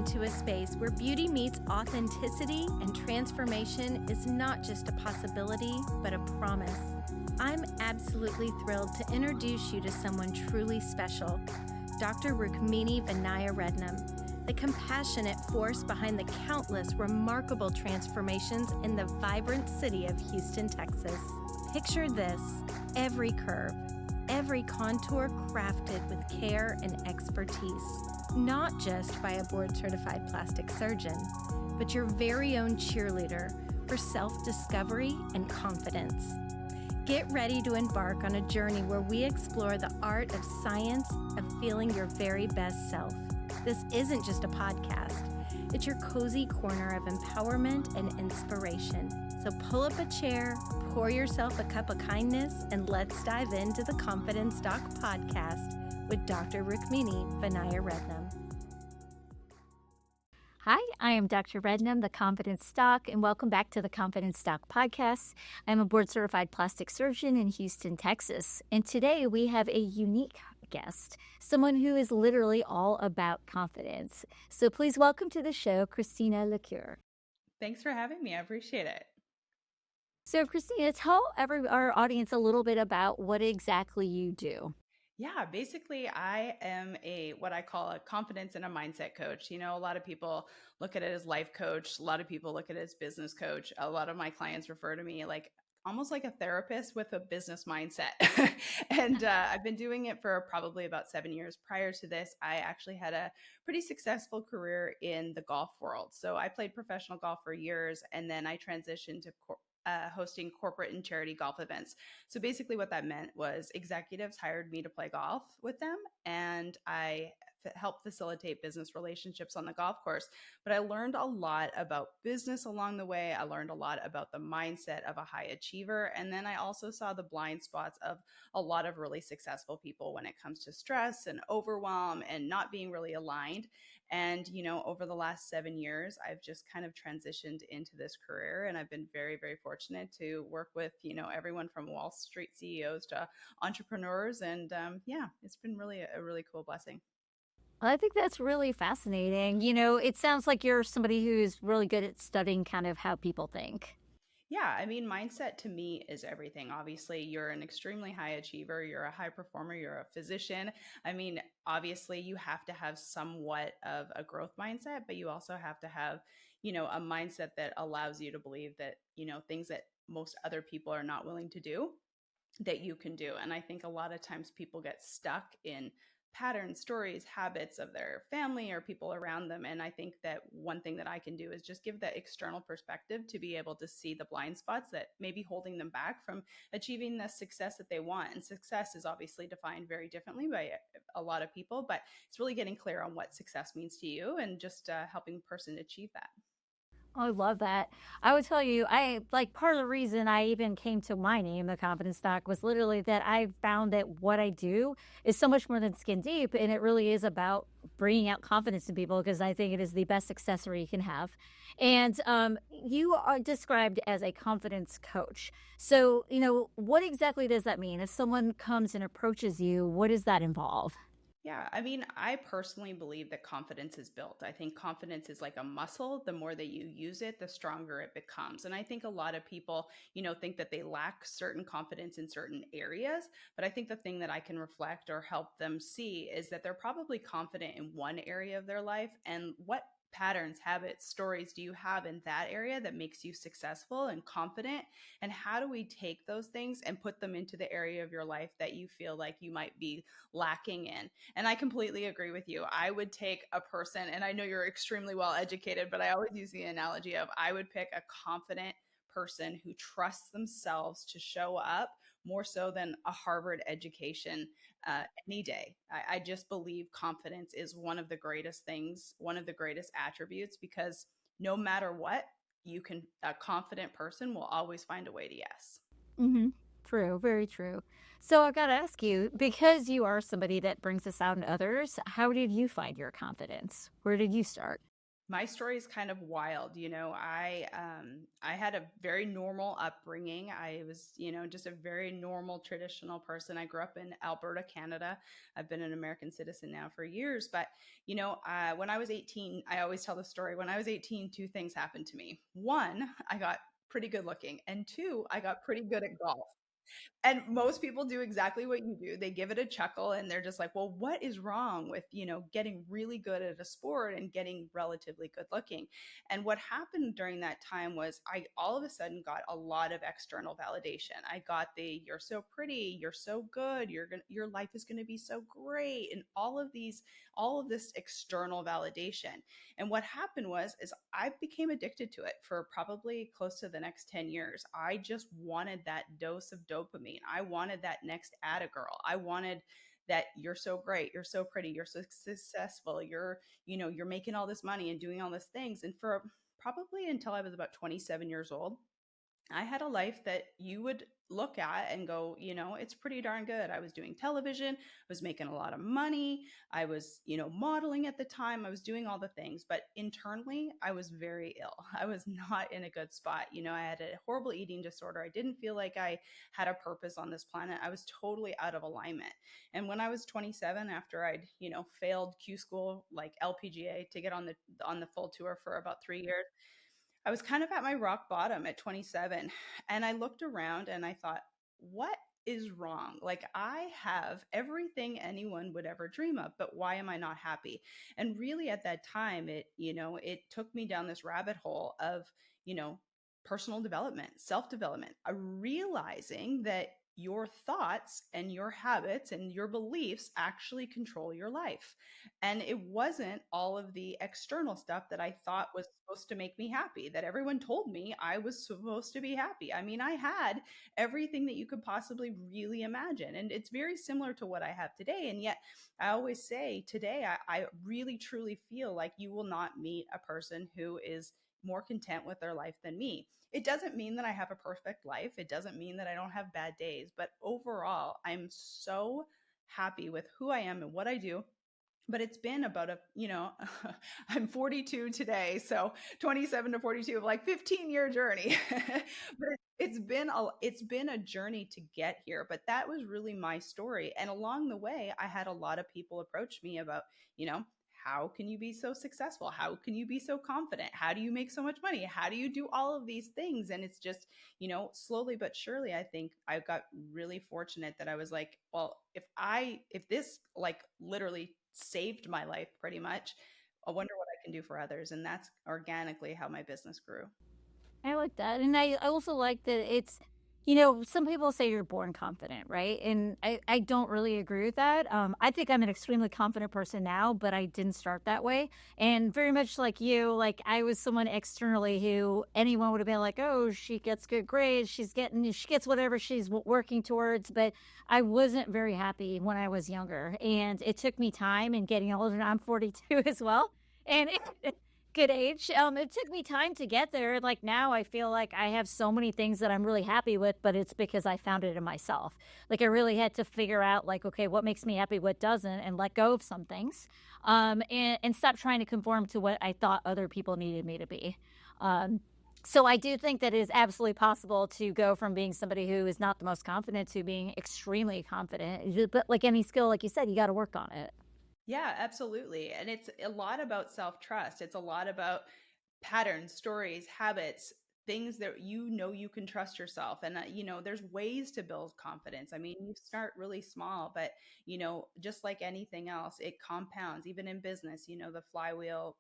into a space where beauty meets authenticity and transformation is not just a possibility, but a promise. I'm absolutely thrilled to introduce you to someone truly special, Dr. Rukmini Vinaya Rednam, the compassionate force behind the countless remarkable transformations in the vibrant city of Houston, Texas. Picture this: every curve, every contour crafted with care and expertise, not just by a board-certified plastic surgeon, but your very own cheerleader for self-discovery and confidence. Get ready to embark on a journey where we explore the art of science of feeling your very best self. This isn't just a podcast. It's your cozy corner of empowerment and inspiration. So pull up a chair, pour yourself a cup of kindness, and let's dive into the Confidence Doc podcast with Dr. Rukmini Vinaya Rednam. Hi, I am Dr. Rednam, the Confidence Doc, and welcome back to the Confidence Doc podcast. I'm a board-certified plastic surgeon in Houston, Texas, and today we have a unique guest, someone who is literally all about confidence. So please welcome to the show, Christina Lecuyer. Thanks for having me. I appreciate it. So Christina, tell our audience a little bit about what exactly you do. Yeah, basically, I am what I call a confidence and a mindset coach. You know, a lot of people look at it as life coach. A lot of people look at it as business coach. A lot of my clients refer to me like almost like a therapist with a business mindset. And I've been doing it for probably about 7 years. Prior to this, I actually had a pretty successful career in the golf world. So I played professional golf for years, and then I transitioned to hosting corporate and charity golf events. So basically what that meant was executives hired me to play golf with them, and I helped facilitate business relationships on the golf course. But I learned a lot about business along the way. I learned a lot about the mindset of a high achiever. And then I also saw the blind spots of a lot of really successful people when it comes to stress and overwhelm and not being really aligned. And, you know, over the last 7 years, I've just kind of transitioned into this career, and I've been very, very fortunate to work with, you know, everyone from Wall Street CEOs to entrepreneurs. And yeah, it's been really a really cool blessing. I think that's really fascinating. You know, it sounds like you're somebody who's really good at studying kind of how people think. Yeah, I mean, mindset to me is everything. Obviously, you're an extremely high achiever, you're a high performer, you're a physician. I mean, obviously, you have to have somewhat of a growth mindset, but you also have to have, you know, a mindset that allows you to believe that, you know, things that most other people are not willing to do, that you can do. And I think a lot of times people get stuck in patterns, stories, habits of their family or people around them. And I think that one thing that I can do is just give that external perspective to be able to see the blind spots that may be holding them back from achieving the success that they want. And success is obviously defined very differently by a lot of people, but it's really getting clear on what success means to you and just helping a person achieve that. I love that. I would tell you, part of the reason I even came to my name, the Confidence Doc, was literally that I found that what I do is so much more than skin deep. And it really is about bringing out confidence in people, because I think it is the best accessory you can have. And you are described as a confidence coach. So, you know, what exactly does that mean? If someone comes and approaches you, what does that involve? Yeah, I mean, I personally believe that confidence is built. I think confidence is like a muscle. The more that you use it, the stronger it becomes. And I think a lot of people, you know, think that they lack certain confidence in certain areas. But I think the thing that I can reflect or help them see is that they're probably confident in one area of their life. And what patterns, habits, stories do you have in that area that makes you successful and confident? And how do we take those things and put them into the area of your life that you feel like you might be lacking in? And I completely agree with you. I would take a person, and I know you're extremely well educated, but I always use the analogy of I would pick a confident person who trusts themselves to show up more so than a Harvard education any day. I just believe confidence is one of the greatest things, one of the greatest attributes, because no matter what, a confident person will always find a way to yes. Mm-hmm. True, very true. So I've got to ask you, because you are somebody that brings this out in others, how did you find your confidence? Where did you start? My story is kind of wild. I had a very normal upbringing. I was, just a very normal traditional person. I grew up in Alberta, Canada. I've been an American citizen now for years. But when I was 18, I always tell the story. When I was 18, two things happened to me. One, I got pretty good looking, and two, I got pretty good at golf. And most people do exactly what you do. They give it a chuckle and they're just like, well, what is wrong with, getting really good at a sport and getting relatively good looking? And what happened during that time was I all of a sudden got a lot of external validation. I got the you're so pretty, you're so good, your life is going to be so great, and all of this external validation. And what happened was is I became addicted to it for probably close to the next 10 years. I just wanted that dose of dopamine. I wanted that next Atta girl. I wanted that you're so great, you're so pretty, you're so successful, you're making all this money and doing all these things. And for probably until I was about 27 years old, I had a life that you would look at and go, it's pretty darn good. I was doing television, I was making a lot of money, I was, modeling at the time, I was doing all the things, but internally, I was very ill. I was not in a good spot. I had a horrible eating disorder. I didn't feel like I had a purpose on this planet. I was totally out of alignment. And when I was 27, after I'd, failed Q school, like LPGA, to get on the full tour for about 3 years, I was kind of at my rock bottom at 27. And I looked around and I thought, what is wrong? Like, I have everything anyone would ever dream of, but why am I not happy? And really at that time, it took me down this rabbit hole of, you know, personal development, self-development, realizing that your thoughts and your habits and your beliefs actually control your life. And it wasn't all of the external stuff that I thought was supposed to make me happy, that everyone told me I was supposed to be happy. I mean, I had everything that you could possibly really imagine. And it's very similar to what I have today. And yet, I always say today, I really truly feel like you will not meet a person who is more content with their life than me. It doesn't mean that I have a perfect life. It doesn't mean that I don't have bad days. But overall, I'm so happy with who I am and what I do. But it's been about I'm 42 today, so 27 to 42, like 15-year journey. But it's been a journey to get here. But that was really my story. And along the way, I had a lot of people approach me about, how can you be so successful? How can you be so confident? How do you make so much money? How do you do all of these things? And it's just, slowly but surely, I think I got really fortunate that I was like, well, if this like literally saved my life pretty much, I wonder what I can do for others. And that's organically how my business grew. I like that. And I also like that it's, some people say you're born confident, right? And I don't really agree with that. I think I'm an extremely confident person now, but I didn't start that way. And very much like you, like I was someone externally who anyone would have been like, oh, she gets good grades, she gets whatever she's working towards. But I wasn't very happy when I was younger. And it took me time and getting older. And I'm 42 as well. And good age. It took me time to get there. Like now, I feel like I have so many things that I'm really happy with, but it's because I found it in myself. Like I really had to figure out, like, okay, what makes me happy, what doesn't, and let go of some things, and stop trying to conform to what I thought other people needed me to be. Um, so I do think that it is absolutely possible to go from being somebody who is not the most confident to being extremely confident. But like any skill, like you said, you got to work on it. Yeah, absolutely. And it's a lot about self trust. It's a lot about patterns, stories, habits, things that you can trust yourself. And there's ways to build confidence. I mean, you start really small, but just like anything else, it compounds. Even in business, the flywheel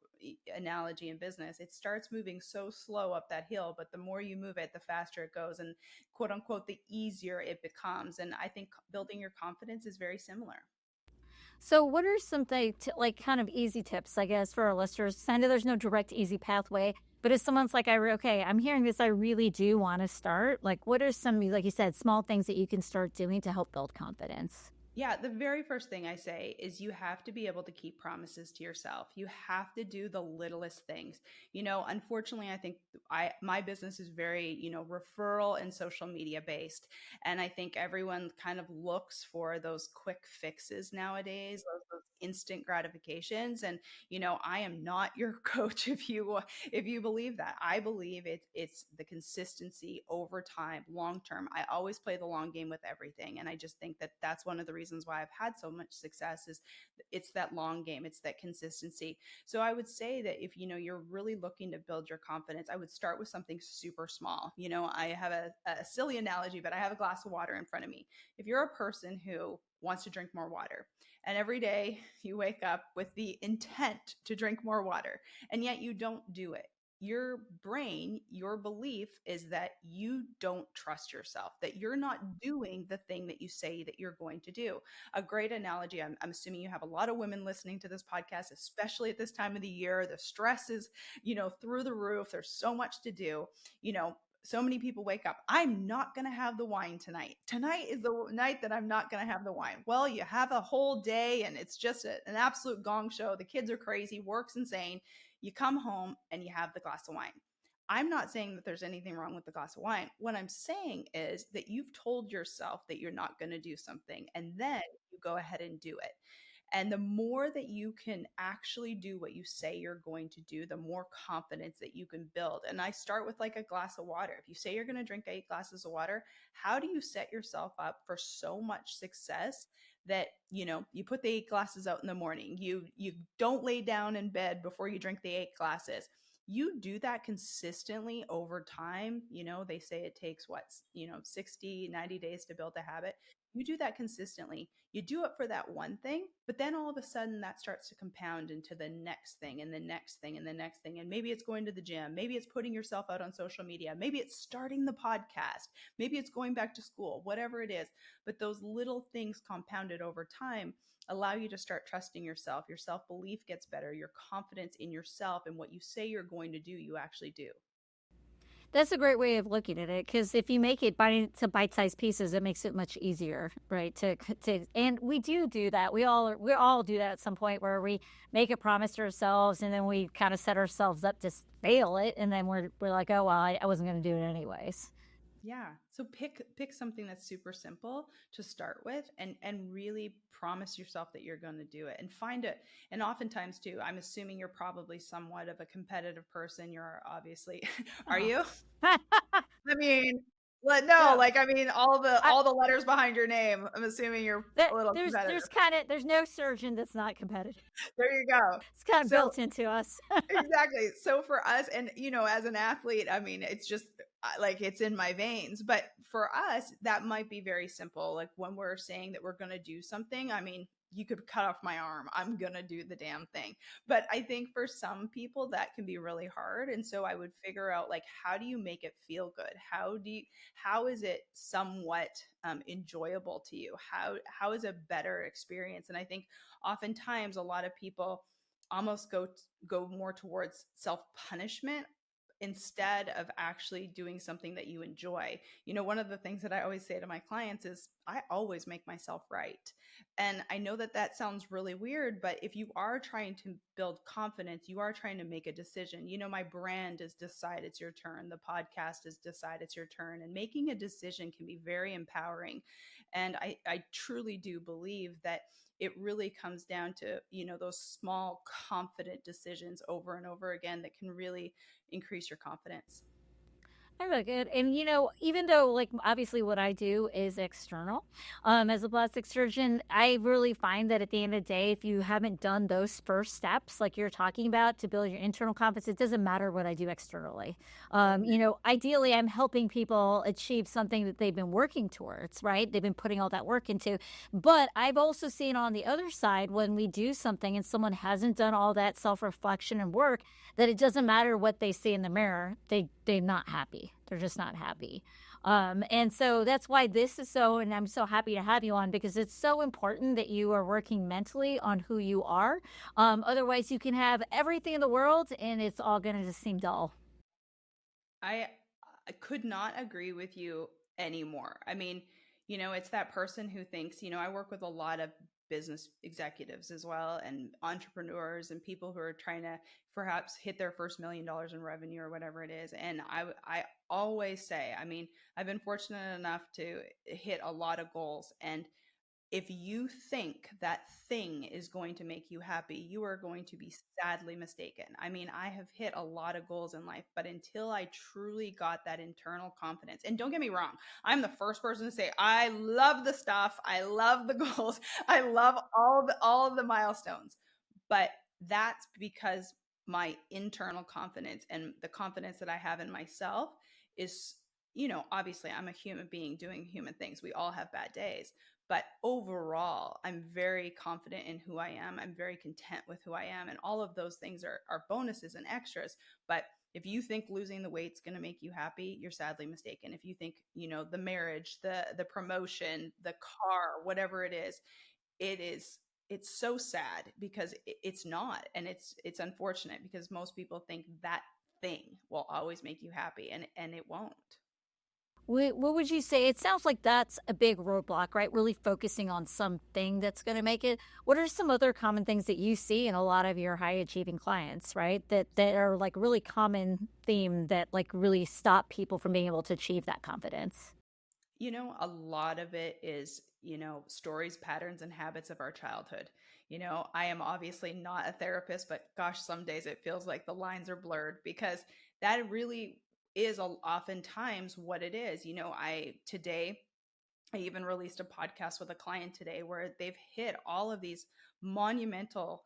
analogy in business, it starts moving so slow up that hill, but the more you move it, the faster it goes, and quote unquote, the easier it becomes. And I think building your confidence is very similar. So, what are some like kind of easy tips, I guess, for our listeners? I know there's no direct, easy pathway, but if someone's like, okay, I'm hearing this, I really do want to start. Like, what are some, like you said, small things that you can start doing to help build confidence? Yeah, the very first thing I say is you have to be able to keep promises to yourself. You have to do the littlest things. Unfortunately, I think my business is very, referral and social media based. And I think everyone kind of looks for those quick fixes nowadays, those instant gratifications. And, I am not your coach if you believe that. I believe it's the consistency over time, long term. I always play the long game with everything. And I just think that that's one of the reasons why I've had so much success is it's that long game. It's that consistency. So I would say that if you're really looking to build your confidence, I would start with something super small. I have a silly analogy, but I have a glass of water in front of me. If you're a person who wants to drink more water, and every day you wake up with the intent to drink more water, and yet you don't do it, your brain, your belief is that you don't trust yourself, that you're not doing the thing that you say that you're going to do. A great analogy, I'm assuming you have a lot of women listening to this podcast, especially at this time of the year. The stress is, through the roof. There's so much to do. So many people wake up, I'm not going to have the wine tonight. Tonight is the night that I'm not going to have the wine. Well, you have a whole day and it's just an absolute gong show. The kids are crazy, work's insane. You come home and you have the glass of wine. I'm not saying that there's anything wrong with the glass of wine. What I'm saying is that you've told yourself that you're not going to do something, and then you go ahead and do it. And the more that you can actually do what you say you're going to do, the more confidence that you can build. And I start with like a glass of water. If you say you're going to drink 8 glasses of water, how do you set yourself up for so much success that, you put the 8 glasses out in the morning, you don't lay down in bed before you drink the 8 glasses. You do that consistently over time. They say it takes 60, 90 days to build a habit. You do that consistently. You do it for that one thing, but then all of a sudden that starts to compound into the next thing and the next thing and the next thing. And maybe it's going to the gym. Maybe it's putting yourself out on social media. Maybe it's starting the podcast. Maybe it's going back to school, whatever it is. But those little things compounded over time allow you to start trusting yourself. Your self-belief gets better. Your confidence in yourself and what you say you're going to do, you actually do. That's a great way of looking at it, because if you make it to bite-sized pieces, it makes it much easier, right? And we do that. We all do that at some point, where we make a promise to ourselves, and then we kind of set ourselves up to fail it, and then we're like, oh well, I wasn't going to do it anyways. Yeah. So pick something that's super simple to start with, and really promise yourself that you're going to do it, and find it. And oftentimes too, I'm assuming you're probably somewhat of a competitive person. You're obviously, are Oh. you? I mean, no, No, I, all the letters behind your name. I'm assuming you're a little competitive. there's no surgeon that's not competitive. There you go. It's kind of So built into us. exactly. So for us, and as an athlete, I mean, it's just like it's in my veins. But for us, that might be very simple. Like when we're saying that we're going to do something, I mean, you could cut off my arm. I'm going to do the damn thing. But I think for some people that can be really hard. And so I would figure out, like, how do you make it feel good? How is it somewhat enjoyable to you? How is a better experience? And I think oftentimes a lot of people almost go more towards self-punishment instead of actually doing something that you enjoy. One of the things that I always say to my clients is I always make myself right. And I know that that sounds really weird, but if you are trying to build confidence, you are trying to make a decision. My brand is decide it's your turn. The podcast is decide it's your turn. And making a decision can be very empowering. And I truly do believe that it really comes down to, those small, confident decisions over and over again that can really increase your confidence. I really good. And even though, like, obviously what I do is external, as a plastic surgeon, I really find that at the end of the day, if you haven't done those first steps, like you're talking about, to build your internal confidence, it doesn't matter what I do externally. Ideally, I'm helping people achieve something that they've been working towards, right? They've been putting all that work into. But I've also seen on the other side, when we do something and someone hasn't done all that self-reflection and work, that it doesn't matter what they see in the mirror, they're not happy. They're just not happy. And so that's why this is and I'm so happy to have you on, because it's so important that you are working mentally on who you are. Otherwise you can have everything in the world and it's all going to just seem dull. I could not agree with you anymore. I mean, it's that person who thinks, I work with a lot of business executives as well, and entrepreneurs, and people who are trying to perhaps hit their first $1 million in revenue or whatever it is. And I always say, I mean, I've been fortunate enough to hit a lot of goals, and if you think that thing is going to make you happy, you are going to be sadly mistaken. I mean, I have hit a lot of goals in life, but until I truly got that internal confidence, and don't get me wrong, I'm the first person to say I love the stuff, I love the goals, I love all of the milestones. But that's because my internal confidence and the confidence that I have in myself is, obviously I'm a human being doing human things. We all have bad days. But overall, I'm very confident in who I am. I'm very content with who I am. And all of those things are bonuses and extras. But if you think losing the weight's going to make you happy, you're sadly mistaken. If you think, the marriage, the promotion, the car, whatever it is it's so sad because it's not, and it's unfortunate because most people think that thing will always make you happy, and it won't. What would you say? It sounds like that's a big roadblock, right? Really focusing on something that's going to make it. What are some other common things that you see in a lot of your high achieving clients, right? That are like really common theme that like really stop people from being able to achieve that confidence? A lot of it is, stories, patterns, and habits of our childhood. I am obviously not a therapist, but gosh, some days it feels like the lines are blurred because that really is oftentimes what it is. I even released a podcast with a client today where they've hit all of these monumental,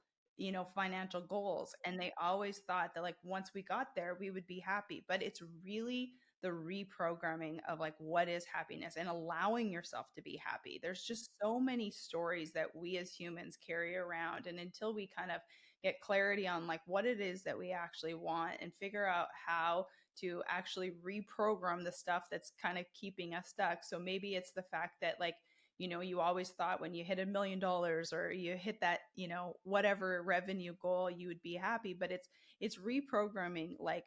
financial goals. And they always thought that, like, once we got there, we would be happy. But it's really the reprogramming of like what is happiness and allowing yourself to be happy. There's just so many stories that we as humans carry around. And until we kind of get clarity on like what it is that we actually want and figure out how to actually reprogram the stuff that's kind of keeping us stuck. So maybe it's the fact that, like, you always thought when you hit $1 million or you hit that, whatever revenue goal, you would be happy. But it's reprogramming like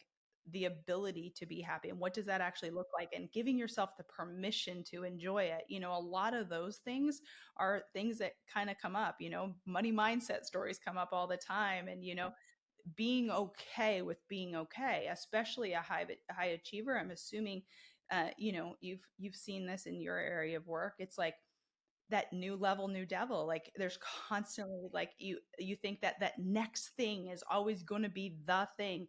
the ability to be happy, and what does that actually look like, and giving yourself the permission to enjoy it. A lot of those things are things that kind of come up. Money mindset stories come up all the time, and being okay with being okay, especially a high achiever. I'm assuming, you've seen this in your area of work. It's like that new level, new devil. Like there's constantly like you think that that next thing is always going to be the thing.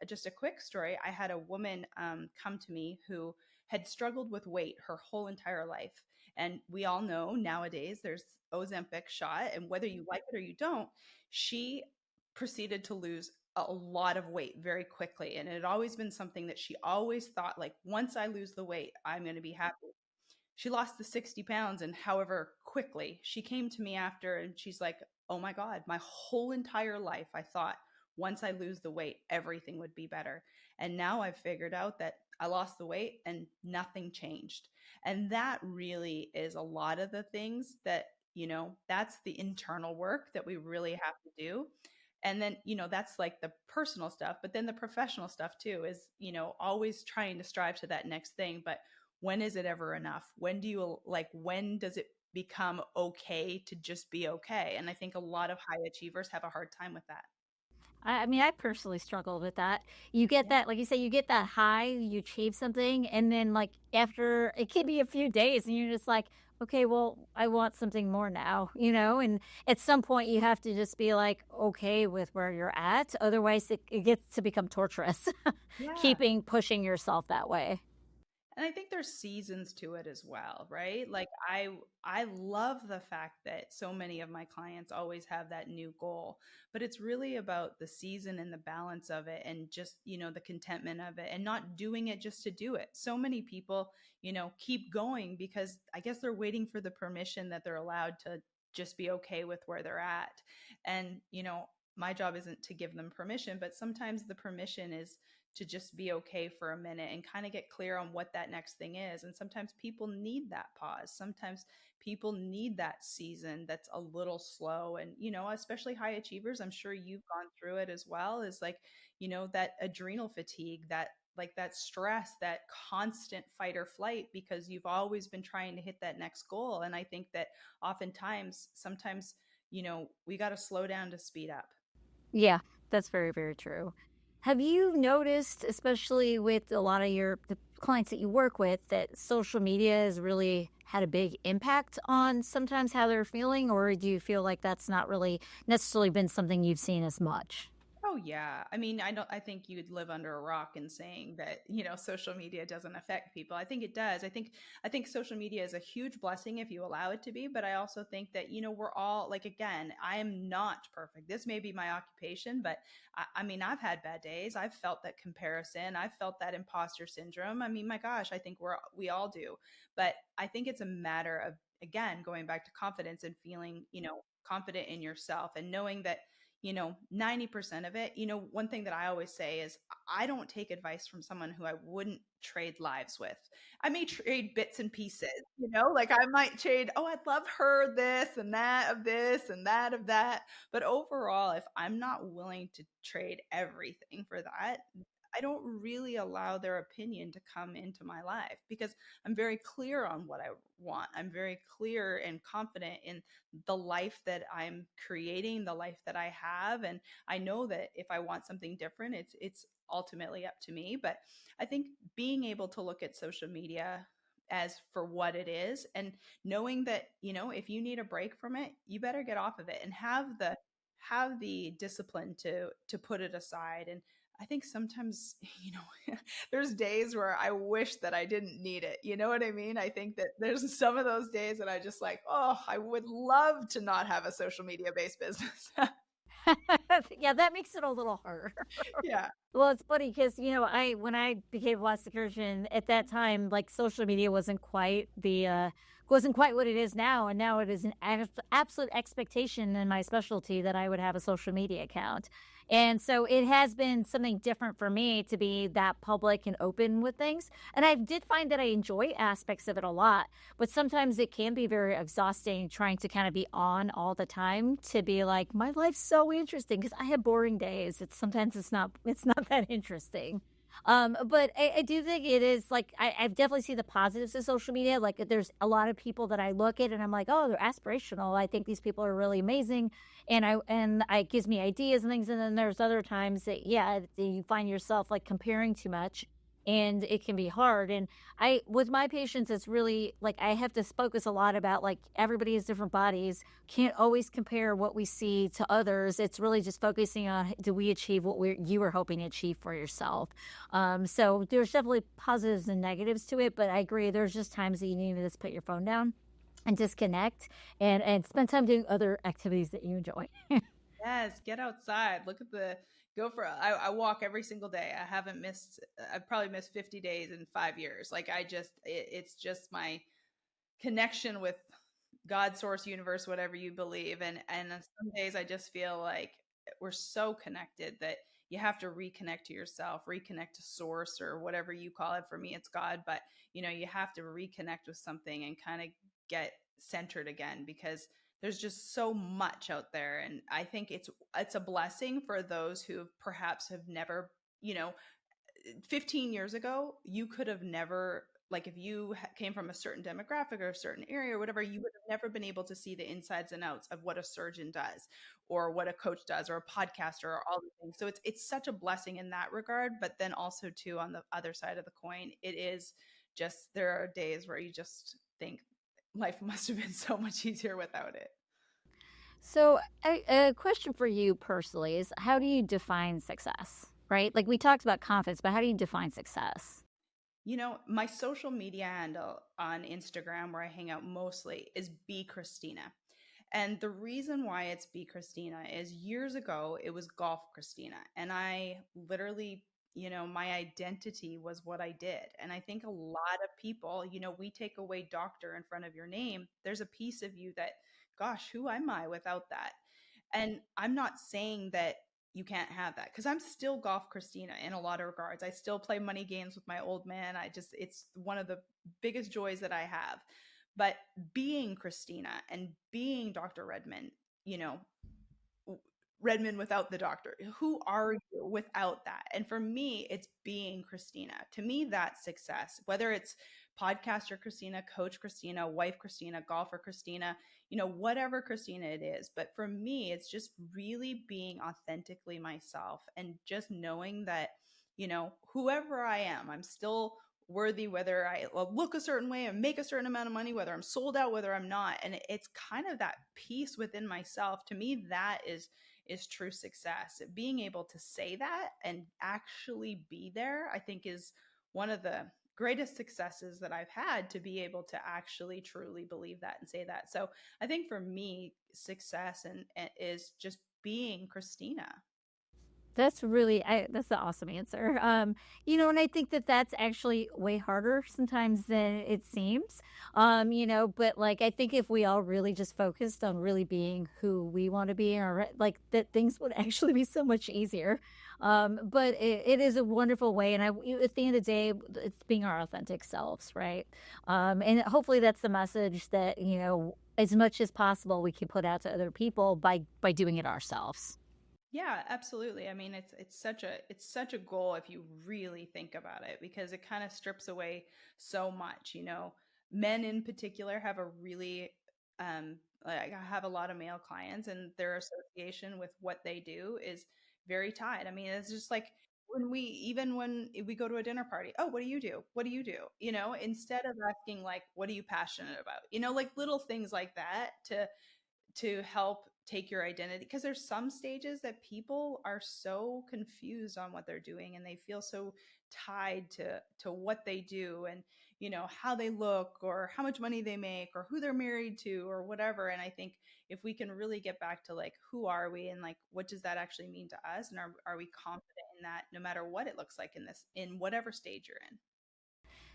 Just a quick story. I had a woman come to me who had struggled with weight her whole entire life, and we all know nowadays there's Ozempic shot, and whether you like it or you don't, she proceeded to lose a lot of weight very quickly. And it had always been something that she always thought, like, once I lose the weight, I'm going to be happy. She lost the 60 pounds, and however quickly she came to me after, and she's like, oh my God, my whole entire life I thought once I lose the weight, everything would be better. And now I've figured out that I lost the weight and nothing changed. And that really is a lot of the things that, that's the internal work that we really have to do. And then, that's like the personal stuff, but then the professional stuff too is, always trying to strive to that next thing. But when is it ever enough? When does it become okay to just be okay? And I think a lot of high achievers have a hard time with that. I mean, I personally struggled with that. You get Yeah. that, like you say, you get that high, you achieve something, and then like after it could be a few days, and you're just like, okay, well, I want something more now, you know? And at some point, you have to just be like, okay with where you're at. Otherwise, it gets to become torturous, Yeah. keeping pushing yourself that way. And I think there's seasons to it as well, right? Like I love the fact that so many of my clients always have that new goal, but it's really about the season and the balance of it, and just, the contentment of it, and not doing it just to do it. So many people, keep going because I guess they're waiting for the permission that they're allowed to just be okay with where they're at. And, my job isn't to give them permission, but sometimes the permission is to just be okay for a minute and kind of get clear on what that next thing is. And sometimes people need that pause. Sometimes people need that season that's a little slow. And, especially high achievers, I'm sure you've gone through it as well, is like, that adrenal fatigue, that like that stress, that constant fight or flight, because you've always been trying to hit that next goal. And I think that oftentimes, sometimes, we got to slow down to speed up. Yeah, that's very, very true. Have you noticed, especially with a lot of your clients that you work with that social media has really had a big impact on sometimes how they're feeling, or do you feel like that's not really necessarily been something you've seen as much? Oh yeah. I mean, I think you'd live under a rock in saying that, social media doesn't affect people. I think it does. I think social media is a huge blessing if you allow it to be, but I also think that, we're all like, again, I am not perfect. This may be my occupation, but I mean, I've had bad days. I've felt that comparison. I've felt that imposter syndrome. I mean, my gosh, I think we all do. But I think it's a matter of, again, going back to confidence and feeling, confident in yourself and knowing that 90% of it, one thing that I always say is I don't take advice from someone who I wouldn't trade lives with. I may trade bits and pieces, like I might trade, oh, I'd love her this and that of this and that of that. But overall, if I'm not willing to trade everything for that, I don't really allow their opinion to come into my life because I'm very clear on what I want. I'm very clear and confident in the life that I'm creating, the life that I have. And I know that if I want something different, it's ultimately up to me. But I think being able to look at social media as for what it is and knowing that, if you need a break from it, you better get off of it and have the discipline to put it aside. And I think sometimes, there's days where I wish that I didn't need it. You know what I mean? I think that there's some of those days that I just like, oh, I would love to not have a social media based business. Yeah, that makes it a little harder. Yeah. Well, it's funny because I when I became a plastic surgeon at that time, like social media wasn't quite what it is now, and now it is an absolute expectation in my specialty that I would have a social media account, and so it has been something different for me to be that public and open with things, and I did find that I enjoy aspects of it a lot, but sometimes it can be very exhausting trying to kind of be on all the time to be like my life's so interesting because I have boring days. It's not that interesting. But I do think it is like I've definitely seen the positives of social media. Like there's a lot of people that I look at and I'm like, oh, they're aspirational. I think these people are really amazing, and it gives me ideas and things. And then there's other times that yeah, you find yourself like comparing too much, and it can be hard. And I with my patients, it's really like I have to focus a lot about like everybody has different bodies, can't always compare what we see to others. It's really just focusing on do we achieve what you were hoping to achieve for yourself. So there's definitely positives and negatives to it, but I agree there's just times that you need to just put your phone down and disconnect and spend time doing other activities that you enjoy. Yes. Get outside. Go for, I walk every single day. I've probably missed 50 days in 5 years. Like it's just my connection with God, source, universe, whatever you believe. And on some days I just feel like we're so connected that you have to reconnect to yourself, reconnect to source or whatever you call it. For me, it's God, but you have to reconnect with something and kind of get centered again because there's just so much out there. And I think it's a blessing for those who perhaps have never, you know, 15 years ago, you could have never, like, if you came from a certain demographic or a certain area or whatever, you would have never been able to see the insides and outs of what a surgeon does or what a coach does or a podcaster or all the things. So it's such a blessing in that regard. But then also, too, on the other side of the coin, it is just there are days where you just think life must have been so much easier without it. So, a question for you personally is how do you define success? Right? Like we talked about confidence, but how do you define success? My social media handle on Instagram, where I hang out mostly, is Be Christina. And the reason why it's Be Christina is years ago, it was Golf Christina. And I literally, my identity was what I did. And I think a lot of people, we take away doctor in front of your name. There's a piece of you that, gosh, who am I without that? And I'm not saying that you can't have that because I'm still Golf Christina in a lot of regards. I still play money games with my old man. It's one of the biggest joys that I have. But being Christina and being Dr. Redmond, you know, Redmond without the doctor. Who are you without that? And for me, it's being Christina. To me, that's success. Whether it's podcaster Christina, coach Christina, wife Christina, golfer Christina, whatever Christina it is. But for me, it's just really being authentically myself and just knowing that, whoever I am, I'm still worthy, whether I look a certain way and make a certain amount of money, whether I'm sold out, whether I'm not. And it's kind of that peace within myself. To me, that is true success. Being able to say that and actually be there, I think is one of the greatest successes that I've had, to be able to actually truly believe that and say that. So I think for me, success and is just being Christina. That's the awesome answer. And I think that that's actually way harder sometimes than it seems. But like I think if we all really just focused on really being who we want to be, or like that, things would actually be so much easier. But it is a wonderful way, and at the end of the day, it's being our authentic selves, right? And hopefully that's the message that as much as possible we can put out to other people by doing it ourselves. Yeah, absolutely. I mean, it's such a goal if you really think about it, because it kind of strips away so much. Men in particular have a really like I have a lot of male clients, and their association with what they do is very tied. I mean, it's just like when we go to a dinner party, oh, what do you do? What do you do? Instead of asking like, what are you passionate about? Like little things like that to help take your identity, because there's some stages that people are so confused on what they're doing, and they feel so tied to what they do, and how they look, or how much money they make, or who they're married to, or whatever. And I think if we can really get back to like, who are we, and like, what does that actually mean to us, and are we confident in that, no matter what it looks like in whatever stage you're in.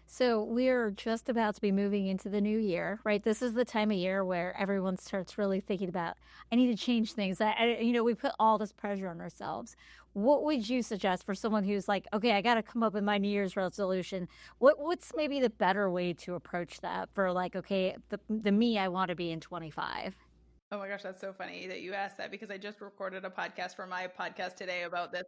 So we're just about to be moving into the new year, right? This is the time of year where everyone starts really thinking about, I need to change things. We put all this pressure on ourselves. What would you suggest for someone who's like, okay, I got to come up with my New Year's resolution? What's maybe the better way to approach that for like, okay, the me I want to be in 25? Oh my gosh, that's so funny that you asked that, because I just recorded a podcast for my podcast today about this.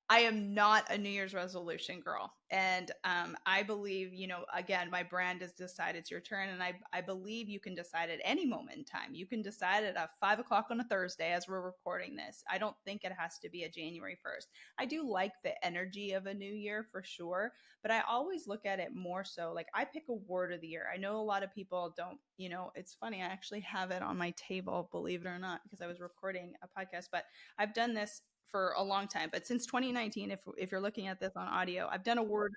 I am not a New Year's resolution girl. And I believe, again, my brand has decided it's your turn. And I believe you can decide at any moment in time. You can decide at 5 o'clock on a Thursday as we're recording this. I don't think it has to be a January 1st. I do like the energy of a new year for sure, but I always look at it more so like I pick a word of the year. I know a lot of people don't, it's funny. I actually have it on my table, believe it or not, because I was recording a podcast, but I've done this for a long time. But since 2019, if you're looking at this on audio, I've done a word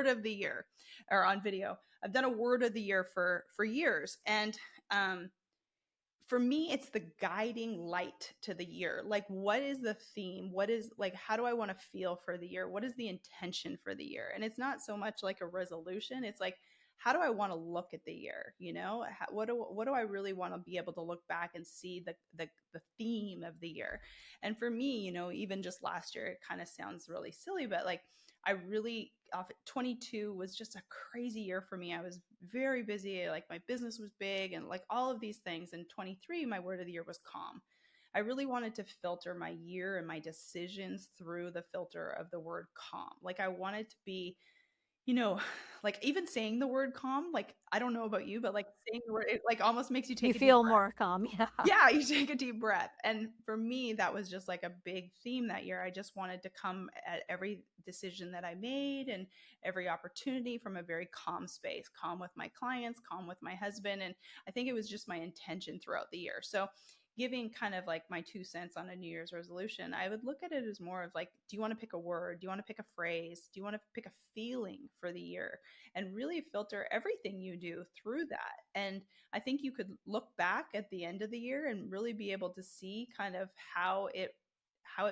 of the year, or on video. I've done a word of the year for years. And for me, it's the guiding light to the year. Like, what is the theme? What is like, how do I want to feel for the year? What is the intention for the year? And it's not so much like a resolution. It's like, how do I want to look at the year? What do I really want to be able to look back and see the theme of the year? And for me, even just last year, it kind of sounds really silly, but like, I really, 22 was just a crazy year for me. I was very busy. Like, my business was big and like all of these things. And 23, my word of the year was calm. I really wanted to filter my year and my decisions through the filter of the word calm. Like, I wanted to be, you know, like, even saying the word calm, like, I don't know about you, but like saying the word, it like almost makes you You take a deep feel breath. more calm. Yeah. Yeah, you take a deep breath. And for me, that was just like a big theme that year. I just wanted to come at every decision that I made and every opportunity from a very calm space, calm with my clients, calm with my husband. And I think it was just my intention throughout the year. So, giving kind of like my 2 cents on a New Year's resolution, I would look at it as more of like, do you want to pick a word? Do you want to pick a phrase? Do you want to pick a feeling for the year? And really filter everything you do through that. And I think you could look back at the end of the year and really be able to see kind of how it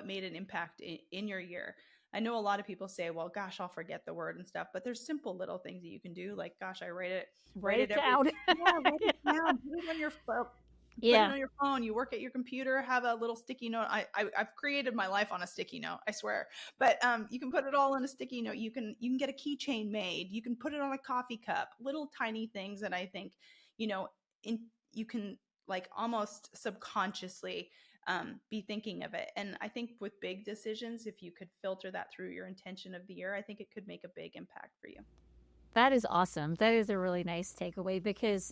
made an impact in your year. I know a lot of people say, well, gosh, I'll forget the word and stuff, but there's simple little things that you can do. Like, gosh, I write Write it it every, down. yeah, write it down, put it on your phone. Put it Yeah. on your phone. You work at your computer, have a little sticky note. I've created my life on a sticky note, I swear. But you can put it all in a sticky note. You can get a keychain made. You can put it on a coffee cup. Little tiny things that I think, you know, in you can like almost subconsciously be thinking of it. And I think with big decisions, if you could filter that through your intention of the year, I think it could make a big impact for you. That is awesome. That is a really nice takeaway because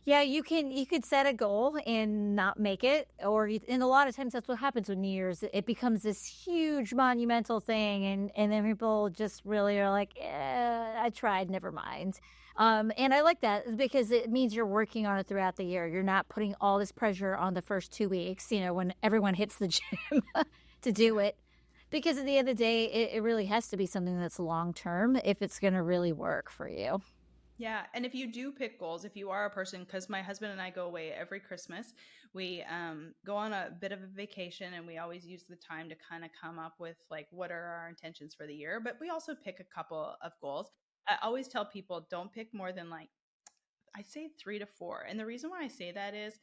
Yeah, you could set a goal and not make it, and a lot of times that's what happens with New Year's. It becomes this huge monumental thing, and then people just really are like, I tried, never mind. And I like that because it means you're working on it throughout the year. You're not putting all this pressure on the first 2 weeks, when everyone hits the gym to do it. Because at the end of the day, it really has to be something that's long term if it's going to really work for you. Yeah. And if you do pick goals, if you are a person, because my husband and I go away every Christmas, we go on a bit of a vacation, and we always use the time to kind of come up with like what are our intentions for the year. But we also pick a couple of goals. I always tell people don't pick more than like, I'd say 3 to 4. And the reason why I say that is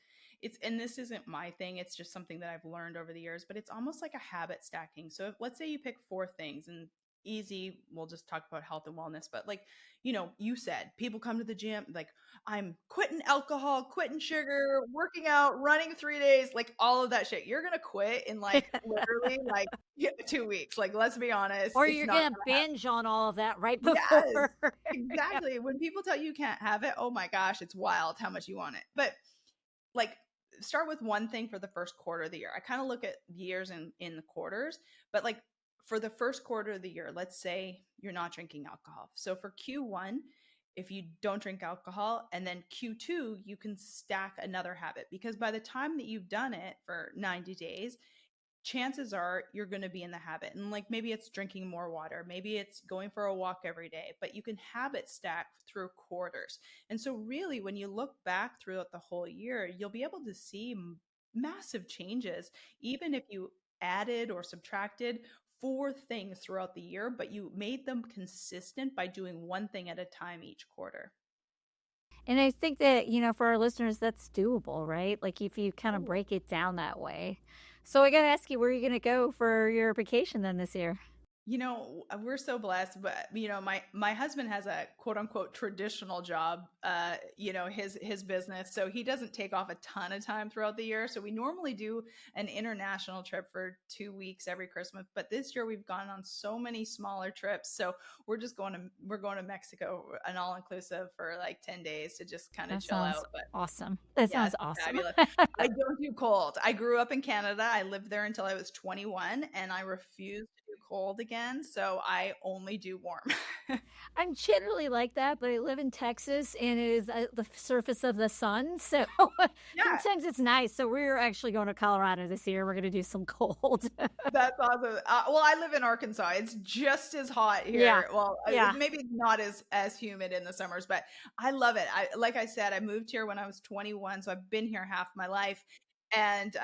and this isn't my thing, it's just something that I've learned over the years, but it's almost like a habit stacking. So let's say you pick 4 things, and easy, we'll just talk about health and wellness, but like, you said people come to the gym, like, I'm quitting alcohol, quitting sugar, working out, running 3 days, like all of that shit. You're going to quit in like literally like 2 weeks. Like, let's be honest. Or It's you're not going to binge on all of that right Yes, before. exactly. When people tell you can't have it, oh my gosh, it's wild how much you want it. But like, start with one thing for the first quarter of the year. I kind of look at years in the quarters, but like for the first quarter of the year, let's say you're not drinking alcohol. So for Q1, if you don't drink alcohol, and then Q2, you can stack another habit, because by the time that you've done it for 90 days, chances are you're going to be in the habit. And like, maybe it's drinking more water, maybe it's going for a walk every day, but you can habit stack through quarters. And so really, when you look back throughout the whole year, you'll be able to see massive changes, even if you added or subtracted 4 things throughout the year, but you made them consistent by doing one thing at a time each quarter. And I think that, for our listeners, that's doable, right? Like if you kind of break it down that way. So I got to ask you, where are you going to go for your vacation then this year? We're so blessed, but my husband has a quote unquote traditional job, his business. So he doesn't take off a ton of time throughout the year. So we normally do an international trip for 2 weeks every Christmas, but this year we've gone on so many smaller trips. So we're going to Mexico, an all inclusive for like 10 days to just kind of That chill sounds out. But awesome. That yeah, sounds it's awesome. fabulous. I don't do cold. I grew up in Canada. I lived there until I was 21, and I refused to do cold again. So I only do warm. I'm generally like that, but I live in Texas and it is the surface of the sun. So Yeah, sometimes it's nice. So we're actually going to Colorado this year. We're going to do some cold. that's awesome. Well, I live in Arkansas. It's just as hot Yeah. here. Well, Yeah. maybe not as humid in the summers, but I love it. Like I said, I moved here when I was 21, so I've been here half my life, and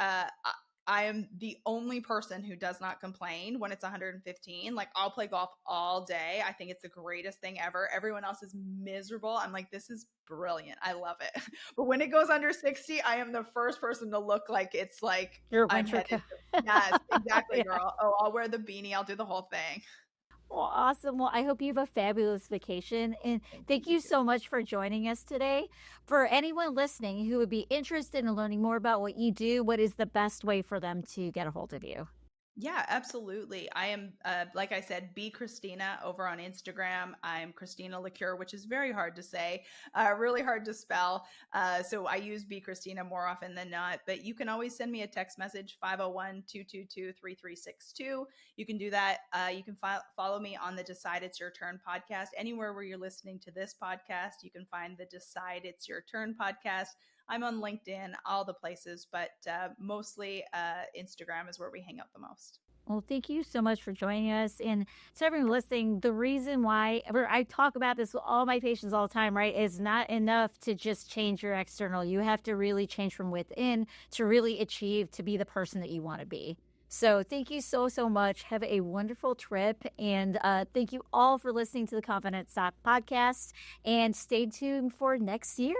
I am the only person who does not complain when it's 115. Like, I'll play golf all day. I think it's the greatest thing ever. Everyone else is miserable. I'm like, this is brilliant. I love it. But when it goes under 60, I am the first person to look like it's like You're a I'm winter. headed. Yes, exactly, Yeah. girl. Oh, I'll wear the beanie. I'll do the whole thing. Well, awesome. Well, I hope you have a fabulous vacation. And thank you so much for joining us today. For anyone listening who would be interested in learning more about what you do, what is the best way for them to get a hold of you? Yeah, absolutely. I am, like I said, Be Christina over on Instagram. I'm Christina Lecuyer, which is very hard to say, really hard to spell. So I use Be Christina more often than not. But you can always send me a text message, 501-222-3362. You can do that. You can follow me on the Decide It's Your Turn podcast. Anywhere where you're listening to this podcast, you can find the Decide It's Your Turn podcast. I'm on LinkedIn, all the places, but mostly Instagram is where we hang out the most. Well, thank you so much for joining us. And to everyone listening, the reason why I talk about this with all my patients all the time, right, is not enough to just change your external. You have to really change from within to really achieve to be the person that you want to be. So thank you so, so much. Have a wonderful trip. And thank you all for listening to the Confident Stock podcast. And stay tuned for next year.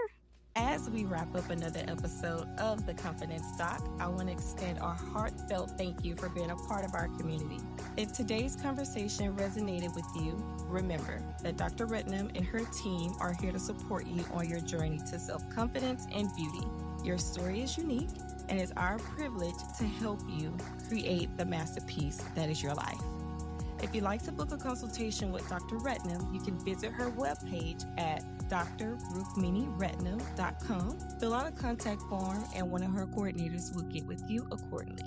As we wrap up another episode of The Confident Stock, I want to extend our heartfelt thank you for being a part of our community. If today's conversation resonated with you, remember that Dr. Rednam and her team are here to support you on your journey to self-confidence and beauty. Your story is unique, and it's our privilege to help you create the masterpiece that is your life. If you'd like to book a consultation with Dr. Rednam, you can visit her webpage at drrukminirednam.com. Fill out a contact form and one of her coordinators will get with you accordingly.